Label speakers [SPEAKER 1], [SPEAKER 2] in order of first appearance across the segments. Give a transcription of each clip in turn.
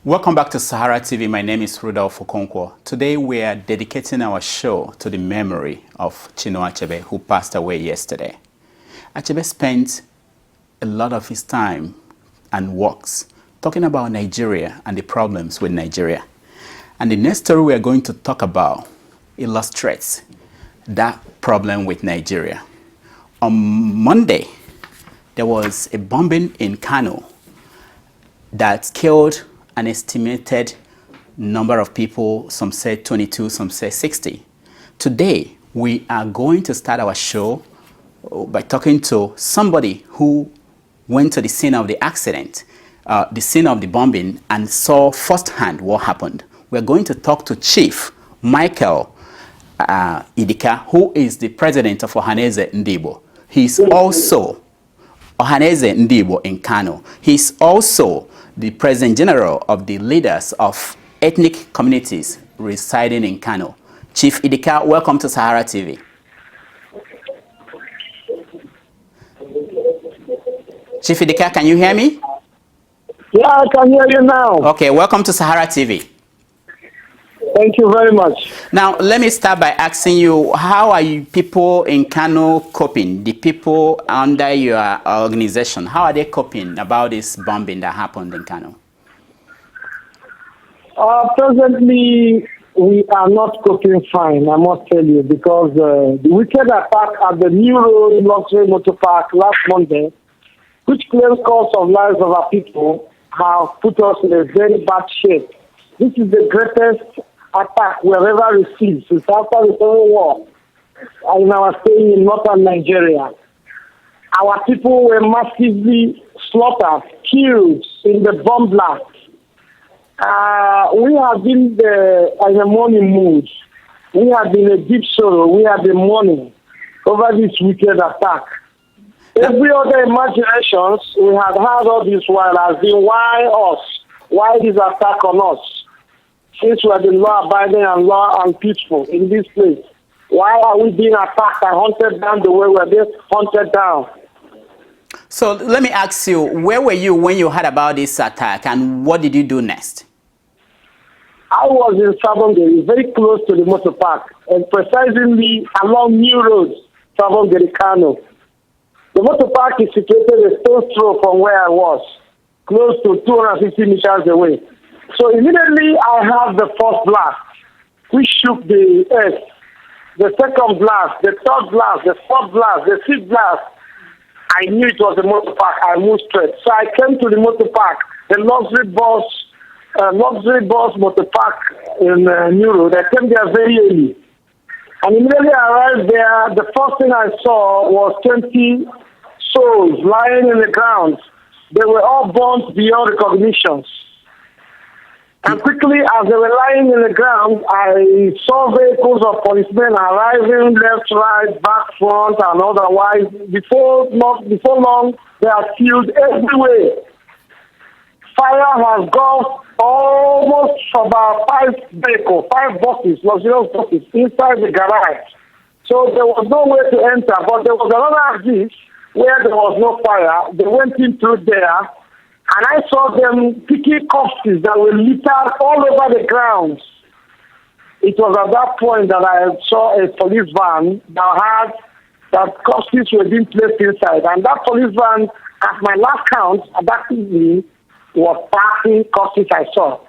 [SPEAKER 1] Welcome back to Sahara TV. My name is Rudolph Okonkwo. Today we are dedicating our show to the memory of Chinua Achebe, who passed away yesterday. Achebe spent a lot of his time and works talking about Nigeria and the problems with Nigeria. And the next story we are going to talk about illustrates that problem with Nigeria. On Monday, there was a bombing in Kano that killed an estimated number of people. Some say 22, some say 60. Today, we are going to start our show by talking to somebody who went to the scene of the accident, the scene of the bombing, and saw firsthand what happened. We're going to talk to Chief Idika, who is the president of Ohaneze Ndibo. He's also Ohaneze Ndibo in Kano. He's also the President General of the leaders of ethnic communities residing in Kano. Chief Idika, welcome to Sahara TV. Chief Idika, can you hear me?
[SPEAKER 2] Yeah, I can hear you now.
[SPEAKER 1] Okay, welcome to Sahara TV.
[SPEAKER 2] Thank you very much.
[SPEAKER 1] Now, let me start by asking you, how are you people in Kano coping? The people under your organization, how are they coping about this bombing that happened in Kano?
[SPEAKER 2] Presently, we are not coping fine, I must tell you, because the wicked attack at the New Road Luxury Motor Park last Monday, which claims cost of lives of our people, have put us in a very bad shape. This is the greatest attack we have ever received since after the Civil War in our stay in northern Nigeria. Our people were massively slaughtered, killed in the bomb blast. We have been in a mourning mood. We have been in deep sorrow. We have been mourning over this wicked attack. Every other imaginations we had had all this while has been, why us? Why this attack on us? Since we are the law-abiding and law and peaceful in this place, why are we being attacked and hunted down the way we're being hunted down?
[SPEAKER 1] So let me ask you, where were you when you heard about this attack, and what did you do next?
[SPEAKER 2] I was in Sabongeri, very close to the motor park, and precisely along New Road, Sabongeri, Kano. The motor park is situated a stone's throw from where I was, close to 250 meters away. So immediately I had the first blast, which shook the earth. The second blast, the third blast, the fourth blast, the fifth blast. I knew it was a motor park. I moved straight. So I came to the motor park, the luxury bus motor park in New Road. I came there very early. And immediately I arrived there, the first thing I saw was 20 souls lying in the ground. They were all burnt beyond recognition. And quickly, as they were lying in the ground, I saw vehicles of policemen arriving left, right, back, front, and otherwise. Before long, they are killed everywhere. Fire has gone almost about 5 buses, luxurious buses, inside the garage. So there was no way to enter, but there was another exit where there was no fire. They went in through there. And I saw them picking corpses that were littered all over the ground. It was at that point that I saw a police van that corpses were being placed inside. And that police van, at my last count, at that evening, was passing corpses I saw.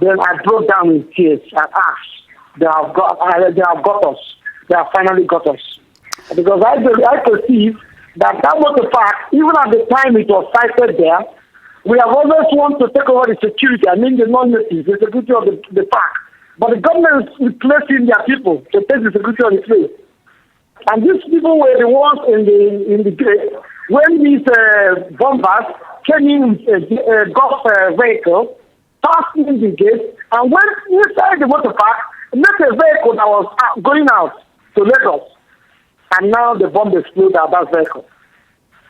[SPEAKER 2] Then I broke down in tears and asked, they have got us. They have finally got us. Because I perceived that motor park, even at the time it was sited there, we have always wanted to take over the security, the non-native, the security of the park. But the government is replacing their people to take the security of the place. And these people were the ones in the gate. When these bombers came in a golf vehicle, passed in the gate, and went inside the motor park, met a vehicle that was going out to Lagos. And now the bomb exploded at that vehicle.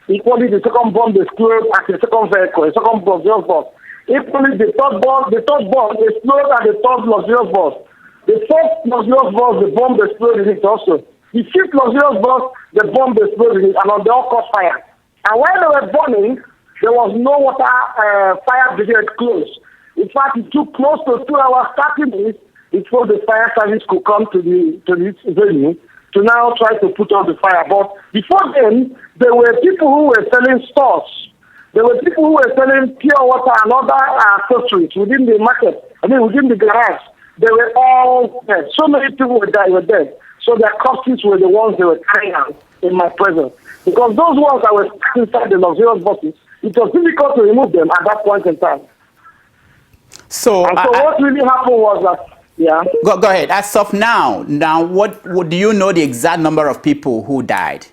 [SPEAKER 2] Equally, the second bomb exploded at the second vehicle, the second luxurious bus. Equally, the third bomb exploded at the third luxurious bus. The fourth luxurious bus, the bomb exploded in it also. The fifth luxurious bus, the bomb exploded in it, and on the all caught fire. And while they were burning, there was no water fire brigade close. In fact, it took close to 2 hours, 30 minutes before the fire service could come to this venue to now try to put out the fire. But before then, there were people who were selling stores. There were people who were selling pure water and other accessories within the market, within the garage. They were all dead. So many people were dead. So their corpses were the ones they were carrying out in my presence. Because those ones that were stuck inside the luxurious buses, it was difficult to remove them at that point in time.
[SPEAKER 1] So
[SPEAKER 2] what really happened was that, yeah.
[SPEAKER 1] Go ahead. As of now, what do you know the exact number of people who died?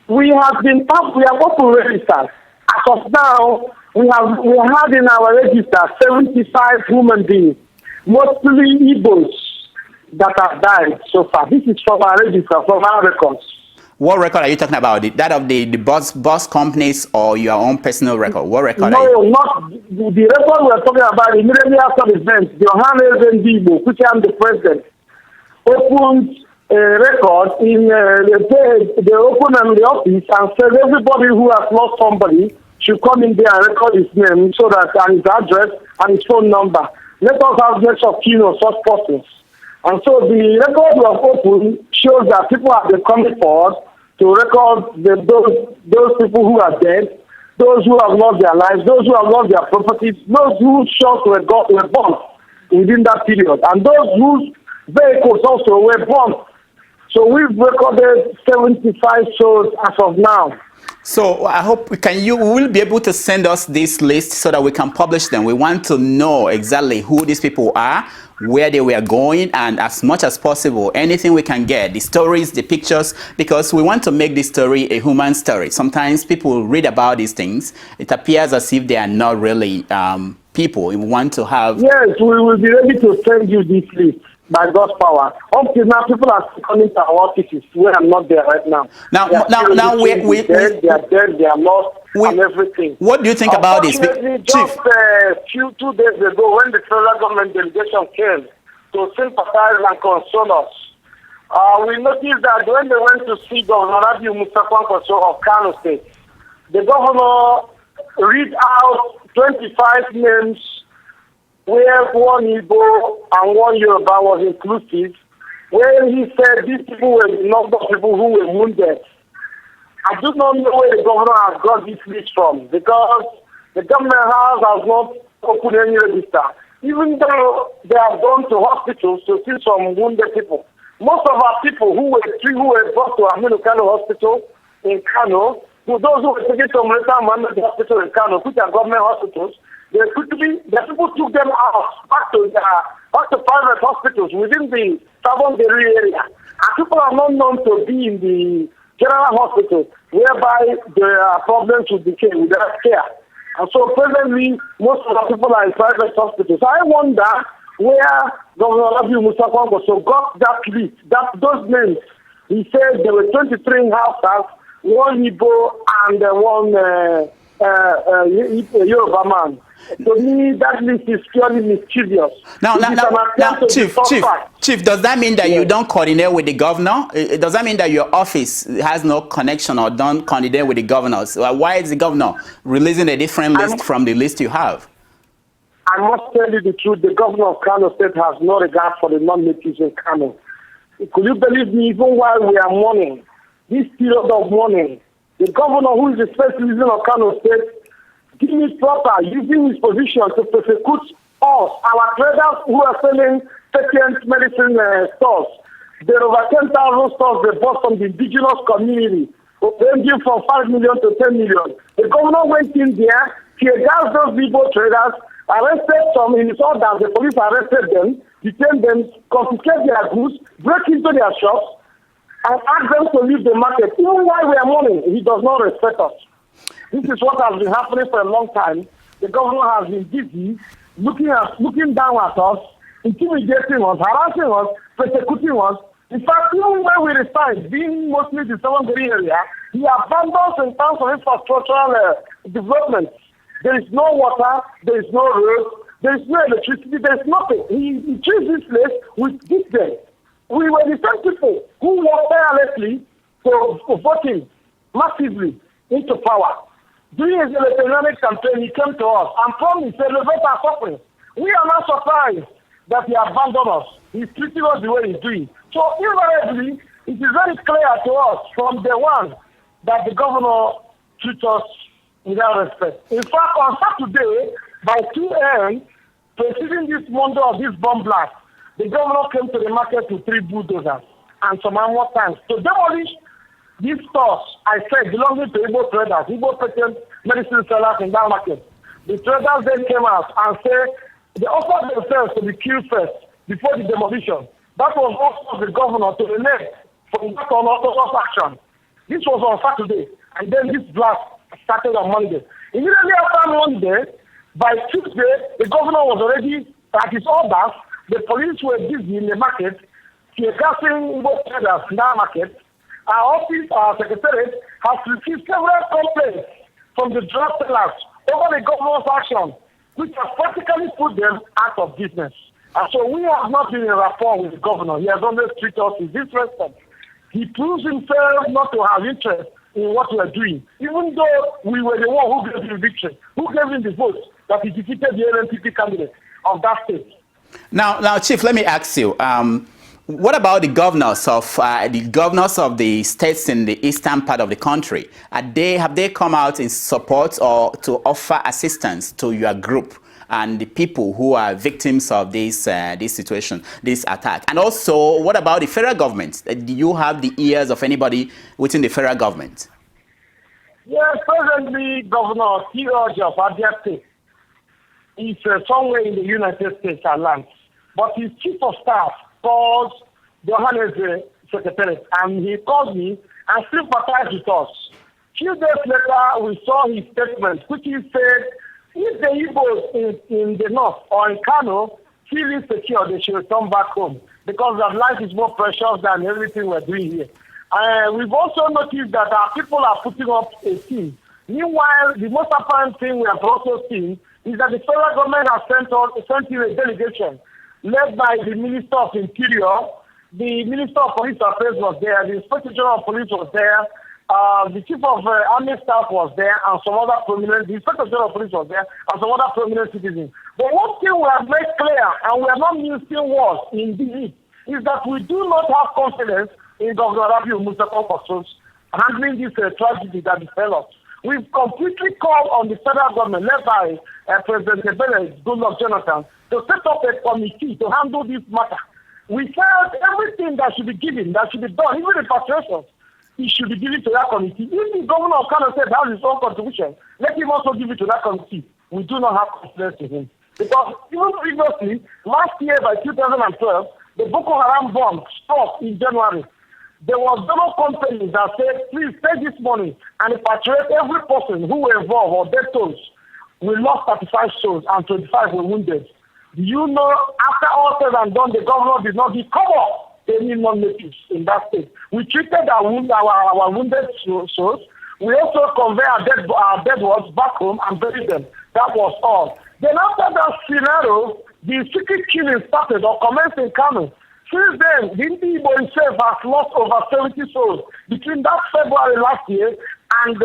[SPEAKER 2] We have open registers. As of now, we have in our register 75 human beings, mostly Igbos, that have died so far. This is from our register, from our records.
[SPEAKER 1] What record are you talking about? That of the bus companies or your own personal record? What record are you?
[SPEAKER 2] No, not the record we're talking about. Immediately after the event, the Yohane Igbo, which I'm the president, opened a record in they opened in the office and said everybody who has lost somebody should come in there and record his name so that and his address and his phone number. Let us have next of kin of such persons. And so the record we have opened shows that people have been coming forward to record those people who are dead, those who have lost their lives, those who have lost their properties, those whose shots were bombed within that period, and those whose vehicles also were bombed. So we've recorded 75 souls as of now.
[SPEAKER 1] So I hope you will be able to send us this list so that we can publish them. We want to know exactly who these people are, where they were going, and as much as possible, anything we can get, the stories, the pictures, because we want to make this story a human story. Sometimes people read about these things. It appears as if they are not really people. We want to have...
[SPEAKER 2] Yes, we will be ready to send you this list. By God's power. Up to now, people are coming to our offices where I'm not there right now.
[SPEAKER 1] They are
[SPEAKER 2] dead, they are lost, and everything.
[SPEAKER 1] What do you think about this,
[SPEAKER 2] Chief? Just 2 days ago, when the federal government delegation came to sympathize and console us, we noticed that when they went to see Governor Rabiu Musa Kwankwaso of Kano State, the governor read out 25 names where one Igbo and one Yoruba was inclusive, where he said these people were the number of people who were wounded. I do not know where the governor has got this list from, because the government house has not opened any register, even though they have gone to hospitals to see some wounded people. Most of our people who were brought to Aminu Kano Hospital in Kano, those who were taken to Murita Mohammed Hospital in Kano, which are government hospitals, the people took them out back to private hospitals within the Savon-Berry area. And people are not known to be in the general hospital, whereby there are problems with the care, with their care. And so presently, most of the people are in private hospitals. I wonder where Governor Rabiu Musa Kwankwaso got that list, those names. He said there were 23 houses, one Igbo and one Yoruba man. To me, that list is purely mischievous.
[SPEAKER 1] Now, Chief, does that mean that you don't coordinate with the governor? Does that mean that your office has no connection or don't coordinate with the governors? Why is the governor releasing a different list from the list you have?
[SPEAKER 2] I must tell you the truth. The governor of Kano State has no regard for the non-natives in Kano. Could you believe me? Even while we are mourning, this period of mourning, the governor, who is the first citizen of Kano State, giving it proper, using his position to persecute us, our traders who are selling second medicine stores. There are over 10,000 stores they bought from the indigenous community, ranging from 5 million to 10 million. The governor went in there, he against those Igbo traders, arrested some in his orders. The police arrested them, detained them, confiscated their goods, break into their shops, and asked them to leave the market. Even while we are mourning, he does not respect us. This is what has been happening for a long time. The governor has been busy looking down at us, intimidating us, harassing us, persecuting us. In fact, even when we reside, being mostly the Savon-Berry area, he abandons in terms of infrastructural development. There is no water, there is no road, there is no electricity, there is nothing. He treats this place with disdain. We were the same people who worked tirelessly for voting massively into power. During his electoral campaign, he came to us and promised to elevate our suffering. We are not surprised that he abandoned us. He's treating us the way he's doing. So invariably, it is very clear to us from day one that the governor treats us without respect. In fact, on Saturday, by 2 a.m., preceding this Monday of this bomb blast, the governor came to the market with 3 bulldozers and some more tanks to demolish these stores, I said, belonging to Igbo traders, Igbo patent medicine sellers in that market. The traders then came out and said they offered themselves to be killed first before the demolition. That was also the governor to relent from that unorthodox action. This was on Saturday, and then this blast started on Monday. Immediately after Monday, by Tuesday, the governor was already at his orders. The police were busy in the market, tear-gassing Igbo traders in that market. Our office, our secretariat, has received several complaints from the drug sellers over the governor's action, which has practically put them out of business. And so we have not been in rapport with the governor. He has always treated us with disrespect. He proves himself not to have interest in what we are doing, even though we were the one who gave him victory, who gave him the vote that he defeated the LNPP candidate of that state.
[SPEAKER 1] Now, Chief, let me ask you, what about the governors of the states in the eastern part of the country? Have they come out in support or to offer assistance to your group and the people who are victims of this situation, this attack? And also, what about the federal government? Do you have the ears of anybody within the federal government?
[SPEAKER 2] Yes, presently, Governor T.O.J. of Abia State is somewhere in the United States land, but his chief of staff calls Johannes secretary, and he called me and sympathized with us. Few days later, we saw his statement, which he said, if the Igbos in the north or in Kano feel insecure, they should return back home because their life is more precious than everything we're doing here. We've also noticed that our people are putting up a team. Meanwhile, the most apparent thing we have also seen is that the federal government has sent in a delegation led by the Minister of Interior. The Minister of Police Affairs was there, the Inspector General of Police was there, the Chief of Army Staff was there, and some other prominent, the Inspector General of Police was there, and some other prominent citizens. But one thing we have made clear, and we are not using words in this, is that we do not have confidence in Governor Rabiu Musa handling this tragedy that befell us. We've completely called on the federal government, led by President Ebele Goodluck Jonathan, to set up a committee to handle this matter. We felt everything that should be given, that should be done, even repatriations, it should be given to that committee. If the governor of Kano said that his own contribution, let him also give it to that committee. We do not have confidence in him. Because even previously, last year by 2012, the Boko Haram bomb struck in January. There was donor companies that said, please take this money and repatriate every person who were involved or dead souls. We lost 35 souls and 25 were wounded. Do you know, after all said and done, the governor did not give cover any non-natives in that state. We treated our wounded souls. We also conveyed our dead ones back home and buried them. That was all. Then after that scenario, the secret killing started or commenced in Kano. Since then, the Igbo himself has lost over 70 souls between that February last year and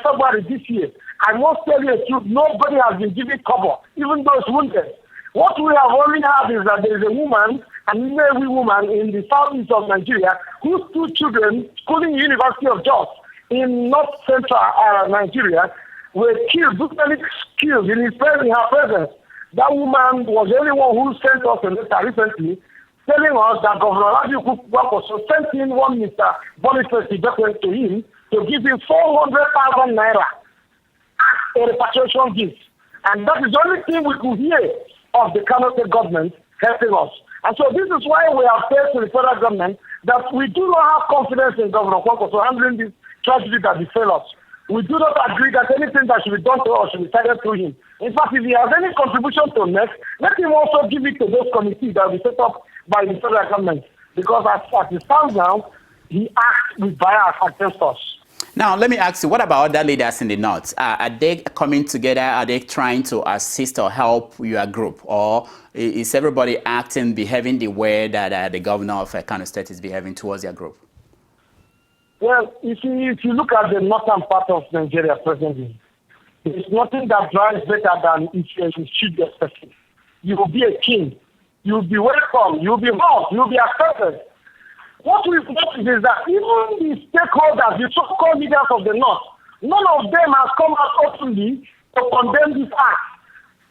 [SPEAKER 2] February this year. I must tell you the truth, nobody has been given cover, even those wounded. What we have only had is that there is a woman, an Ilewi woman in the southeast of Nigeria, whose 2 children, schooling University of Jos in north central Nigeria, were killed, brutally killed in her presence. That woman was the only one who sent us a letter recently telling us that Governor Rabiu Musa sent in one Mr. Boniface Idika to him to give him 400,000 naira as a repatriation gift. And that is the only thing we could hear of the Kano State government helping us. And so this is why we have said to the federal government that we do not have confidence in Governor Kwankwaso handling this tragedy that befell us. We do not agree that anything that should be done to us should be decided through him. In fact, if he has any contribution to next, let him also give it to those committees that will be set up by the federal government. Because as it stands now, he acts with bias against us.
[SPEAKER 1] Now, let me ask you, what about other leaders in the North? Are they coming together? Are they trying to assist or help your group? Or is everybody acting, behaving the way that the governor of Kano State is behaving towards your group?
[SPEAKER 2] Well, if you look at the northern part of Nigeria presently, There is nothing that drives better than if you shoot your person. You will be a king. You will be welcome. You will be loved. You will be accepted. What we've noticed is that even the stakeholders, the so-called leaders of the North, none of them has come out openly to condemn this act.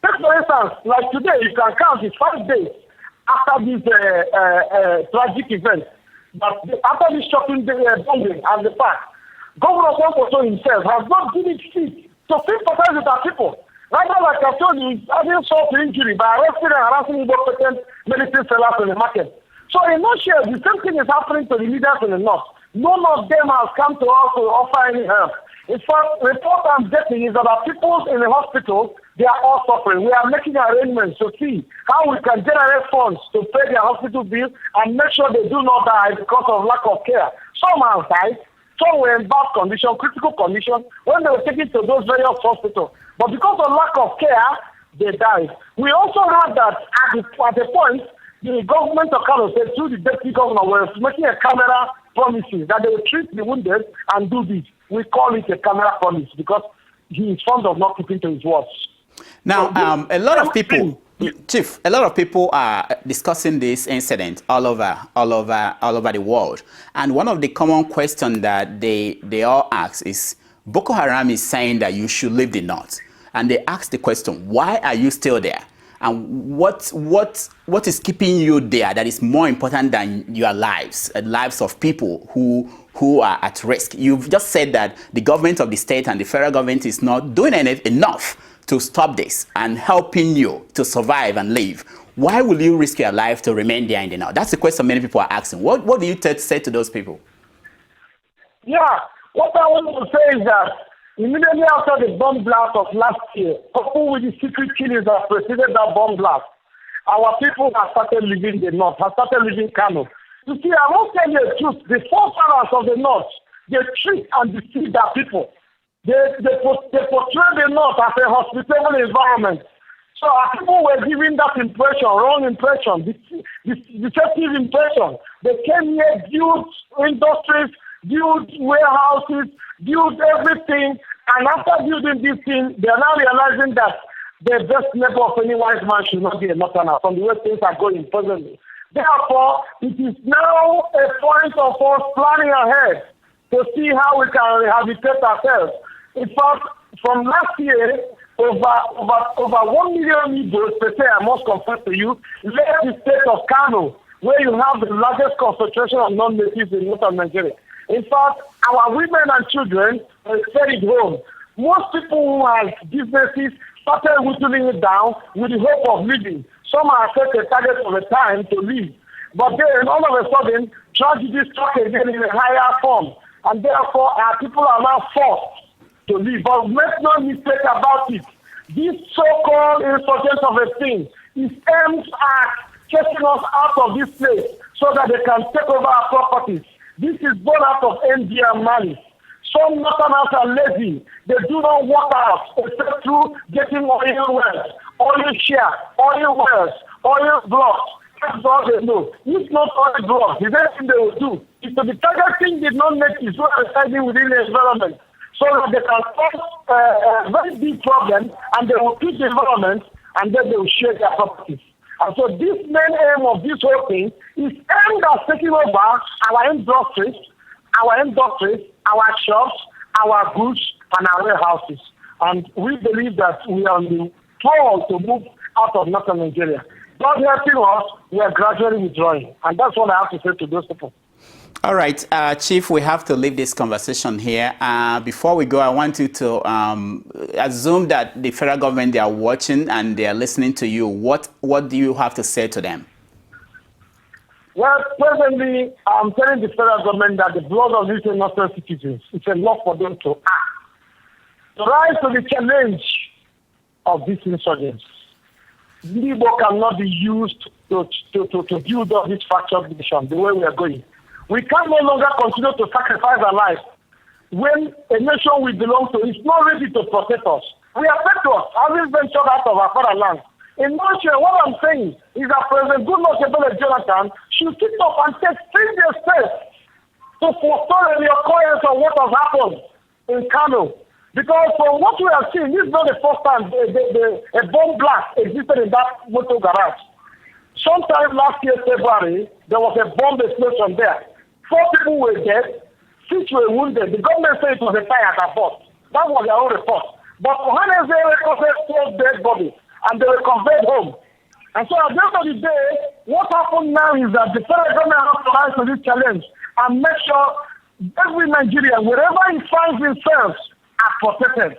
[SPEAKER 2] Take for instance, like today, you can count it 5 days after this tragic event. But after this shocking bombing at the park, Governor Kwankoso himself has not given it fit to sympathize with our people. Rather, like I told you, having sought injury by arresting and harassing important medicine sellers in the market. So in nutshell, the same thing is happening to the leaders in the North. None of them has come to us to offer any help. In fact, the report I'm getting is that our people in the hospital, they are all suffering. We are making arrangements to see how we can generate funds to pay their hospital bills and make sure they do not die because of lack of care. Some have died, some were in bad condition, critical condition, when they were taken to those various hospitals. But because of lack of care, they died. We also heard that at the point, the government of Kano said through the deputy governor was making a camera promises that they will treat the wounded and do this. We call it a camera promise because he is fond of not keeping to his words.
[SPEAKER 1] Now, a lot of people, Chief, a lot of people are discussing this incident all over the world. And one of the common questions that they all ask is, Boko Haram is saying that you should leave the North. And they ask the question, why are you still there? And what is keeping you there that is more important than your lives, lives of people who are at risk? You've just said that the government of the state and the federal government is not doing enough to stop this and helping you to survive and live. Why will you risk your life to remain there in the North? That's the question many people are asking. What do you say to those people?
[SPEAKER 2] Yeah, what I want to say is that immediately after the bomb blast of last year, coupled with the secret killings that preceded that bomb blast, our people have started leaving the North, have started leaving Kano. You see, I won't tell you the truth. The forefathers of the North, they treat and deceive their people. They portray the North as a hospitable environment. So our people were given that impression, wrong impression, deceptive impression. They came here, built industries, built warehouses, built everything, and after building this thing, they are now realizing that the best neighbor of any wise man should not be a northerner from the way things are going presently. Therefore, it is now a point of us planning ahead to see how we can rehabilitate ourselves. In fact, from last year, over 1 million Igbos, per se, I must confess to you, left the state of Kano, where you have the largest concentration of non-natives in northern Nigeria. In fact, our women and children stayed home. Most people who have businesses started whittling it down with the hope of living. Some are set a target of a time to live. But then, all of a sudden, tragedy struck again in a higher form. And therefore, our people are now forced to live. But make no mistake about it. This so-called insurgent of a thing is aimed at chasing us out of this place so that they can take over our properties. This is born out of envy and malice. Some northerners are lazy. They do not work out except through getting oil wells, oil share, oil wells, oil blocks. That's all they know. If not oil blocks, the next thing they will do is to be targeting the non-natives who are residing within the environment so that they can cause a very big problem and they will treat the environment and then they will share their properties. And so this main aim of this whole thing is aimed at taking over our industries, our shops, our goods, and our warehouses. And we believe that we are on the call to move out of northern Nigeria. God helping us, we are gradually withdrawing. And that's what I have to say to those people.
[SPEAKER 1] All right, Chief, we have to leave this conversation here. Before we go, I want you to assume that the federal government, they are watching and they are listening to you. What do you have to say to them?
[SPEAKER 2] Well, presently, I'm telling the federal government that the blood of these innocent citizens is enough for them to act. To rise to the challenge of these insurgents. Igbo cannot be used to build up this fractured nation the way we are going. We can no longer continue to sacrifice our lives when a nation we belong to is not ready to protect us. We are patriots, having ventured out of our fatherland. In nutshell, what I'm saying is that President Goodluck Jonathan should sit up and take stringent steps to forestall the occurrence of what has happened in Kano. Because from what we have seen, this is not the first time a bomb blast existed in that motor garage. Sometime last year, February, there was a bomb explosion there. 4 people were dead, 6 were wounded. The government said it was a fire that burst. That was their own report. But Johannes recorded 12 dead bodies, and they were conveyed home. And so at the end of the day, what happened now is that the federal government has to rise to this challenge and make sure every Nigerian, wherever he finds himself, are protected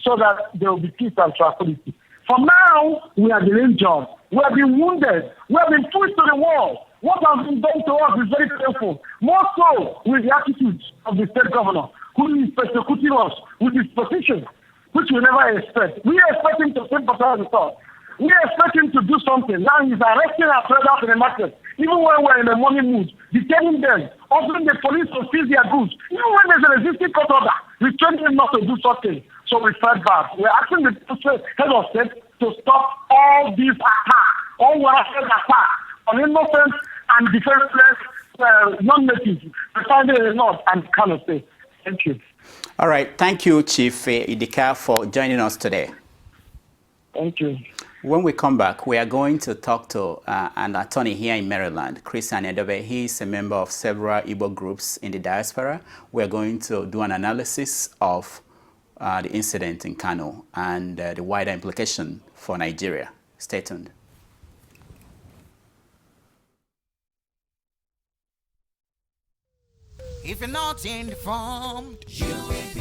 [SPEAKER 2] so that there will be peace and tranquility. For now, we are the injured. We have been wounded. We have been pushed to the wall. What has been done to us is very painful. More so with the attitude of the state governor, who is persecuting us with his position, which we never expect. We expect him to sympathize with us. We expect him to do something. Now he's arresting our traders in the market, even when we're in a money mood, detaining them, ordering the police to seize their goods. Even when there's a resisting court order, we train him not to do something. So we fight back. We're asking the head of state to stop all these attacks, all warranted attacks on innocent and defenseless non-natives, residing in the north and Kano State. Thank you.
[SPEAKER 1] All right. Thank you, Chief Idika, for joining us today.
[SPEAKER 2] Thank you.
[SPEAKER 1] When we come back, we are going to talk to an attorney here in Maryland, Chris Anedobe. He is a member of several Igbo groups in the diaspora. We are going to do an analysis of the incident in Kano and the wider implication for Nigeria. Stay tuned.
[SPEAKER 3] If you're not informed, you will be